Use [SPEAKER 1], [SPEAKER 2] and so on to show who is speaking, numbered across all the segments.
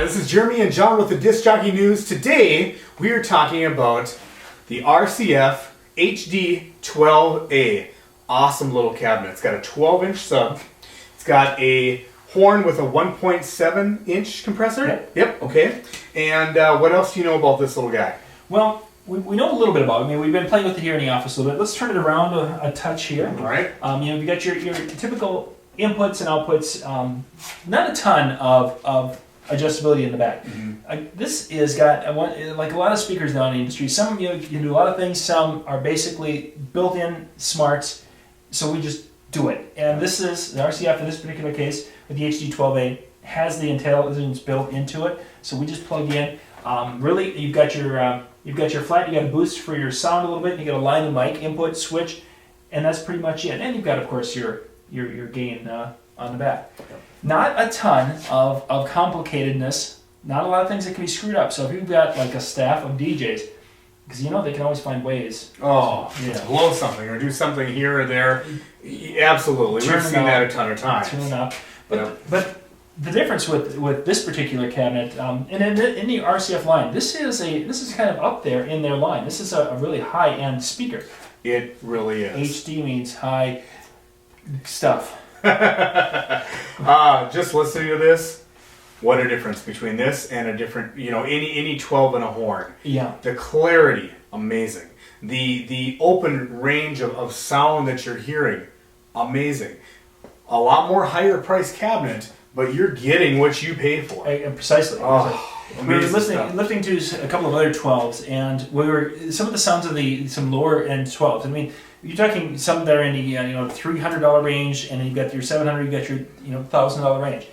[SPEAKER 1] This is Jeremy and John with the Disc Jockey News. Today we are talking about the RCF HD12A. Awesome little cabinet. It's got a 12-inch sub. It's got a horn with a 1.7-inch compressor. Yep. Okay. And what else do you know about this little guy?
[SPEAKER 2] Well, we know a little bit about it. I mean, we've been playing with it here in the office a little bit. Let's turn it around a touch here.
[SPEAKER 1] All right.
[SPEAKER 2] You got your typical inputs and outputs. Not a ton of adjustability in the back. This is got like a lot of speakers now in the industry. Some you can do a lot of things. Some are basically built-in smarts. So we just do it. And this is the RCF in this particular case with the HD12A has the intelligence built into it. So we just plug in. Really, you've got your flat. You got a boost for your sound a little bit. You got a line of mic input switch, and that's pretty much it. And you've got, of course, your gain on the back. Not a ton of complicatedness. Not a lot of things that can be screwed up. So if you've got like a staff of DJs, because you know they can always find ways.
[SPEAKER 1] Blow something or do something here or there. Absolutely, we've seen that a ton of times.
[SPEAKER 2] Turn up. But the difference with this particular cabinet, and in the RCF line, this is kind of up there in their line. This is a really high-end speaker.
[SPEAKER 1] It really is.
[SPEAKER 2] HD means high stuff.
[SPEAKER 1] Just listening to this, what a difference between this and a different, any 12 and a horn.
[SPEAKER 2] Yeah.
[SPEAKER 1] The clarity, amazing. The open range of sound that you're hearing, amazing. A lot more higher priced cabinet, but you're getting what you pay for.
[SPEAKER 2] Precisely. We were listening to a couple of other 12s, and some of the sounds of some lower end 12s. I mean, you're talking some that are in the $300 range, and then you've got your $700, you've got your $1,000 range.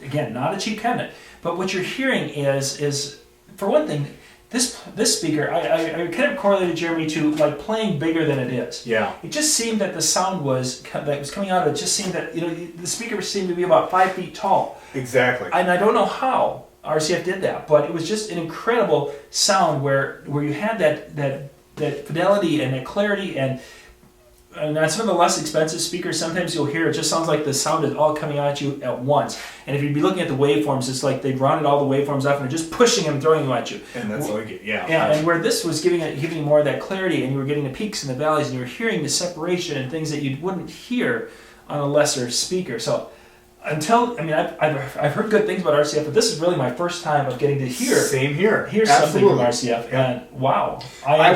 [SPEAKER 2] Again, not a cheap cabinet, but what you're hearing is for one thing, this speaker I kind of correlated Jeremy to like playing bigger than it is.
[SPEAKER 1] Yeah.
[SPEAKER 2] It just seemed that the sound that was coming out of it just seemed that the speaker seemed to be about 5 feet tall.
[SPEAKER 1] Exactly.
[SPEAKER 2] And I don't know how RCF did that, but it was just an incredible sound where you had that fidelity and that clarity, and on some of the less expensive speakers, sometimes you'll hear it just sounds like the sound is all coming at you at once. And if you'd be looking at the waveforms, it's like they've rounded all the waveforms up and they're just pushing them and throwing them at you.
[SPEAKER 1] And that's what I get, yeah.
[SPEAKER 2] And where this was giving you more of that clarity, and you were getting the peaks and the valleys, and you were hearing the separation and things that you wouldn't hear on a lesser speaker. So I've heard good things about RCF, but this is really my first time of getting to hear.
[SPEAKER 1] Same here.
[SPEAKER 2] Hear something from RCF, and wow, I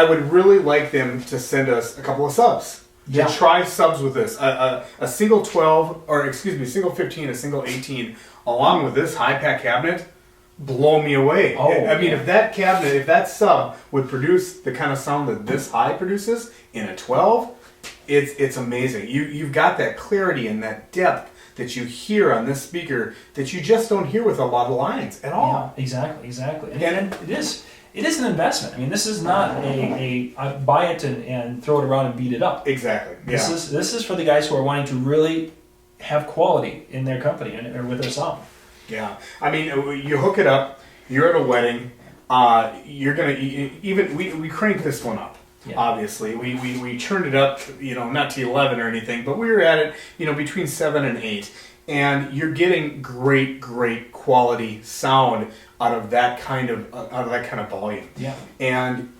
[SPEAKER 1] would really like them to send us a couple of subs. To try subs with this. A single 12, or excuse me, single 15, a single 18, along with this high pack cabinet, blow me away. If that sub would produce the kind of sound that this high produces in a 12, it's amazing. You've got that clarity and that depth that you hear on this speaker that you just don't hear with a lot of lines at all.
[SPEAKER 2] Yeah, exactly. And it is an investment. I mean, this is not I buy it and throw it around and beat it up.
[SPEAKER 1] Exactly.
[SPEAKER 2] This is for the guys who are wanting to really have quality in their company or with their sound.
[SPEAKER 1] Yeah. I mean, you hook it up, you're at a wedding, you're going to, we cranked this one up. Yeah. Obviously, we turned it up, not to 11 or anything, but we were at it, between 7 and 8, and you're getting great quality sound out of that kind of volume.
[SPEAKER 2] Yeah.
[SPEAKER 1] And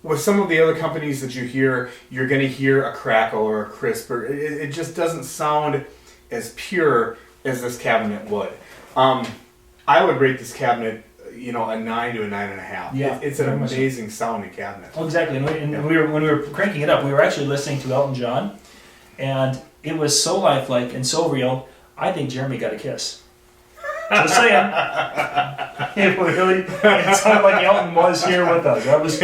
[SPEAKER 1] with some of the other companies that you hear, you're going to hear a crackle or a crisp, or it just doesn't sound as pure as this cabinet would. I would rate this cabinet, a 9 to a 9.5.
[SPEAKER 2] Yeah,
[SPEAKER 1] it's an amazing sounding cabinet.
[SPEAKER 2] Oh, exactly. When we were cranking it up, we were actually listening to Elton John, and it was so lifelike and so real. I think Jeremy got a kiss. Just saying. It sounded like Elton was here with us. It was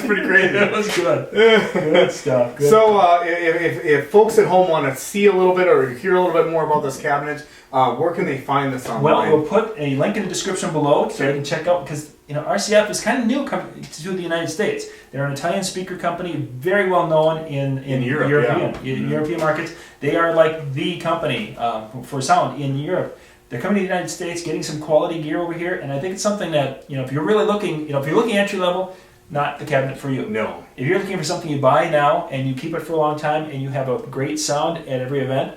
[SPEAKER 1] pretty crazy.
[SPEAKER 2] It was good. Good stuff. Good.
[SPEAKER 1] So if folks at home want to see a little bit or hear a little bit more about this cabinet, where can they find this online?
[SPEAKER 2] Well, we'll put a link in the description below so you can check out, because RCF is kind of new to the United States. They're an Italian speaker company, very well known in European markets. They are like the company for sound in Europe. They're coming to the United States, getting some quality gear over here, and I think it's something that, if you're really looking, if you're looking entry level, not the cabinet for you.
[SPEAKER 1] No.
[SPEAKER 2] If you're looking for something you buy now and you keep it for a long time and you have a great sound at every event,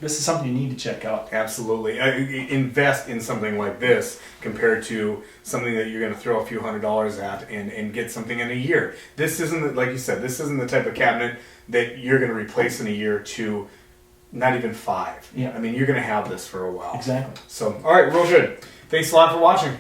[SPEAKER 2] this is something you need to check out.
[SPEAKER 1] Absolutely. Invest in something like this compared to something that you're going to throw a few $100s at and get something in a year. This isn't, like you said, this isn't the type of cabinet that you're going to replace in a year to not even 5.
[SPEAKER 2] Yeah.
[SPEAKER 1] I mean, you're going to have this for a while.
[SPEAKER 2] Exactly.
[SPEAKER 1] So, all right, real good. Thanks a lot for watching.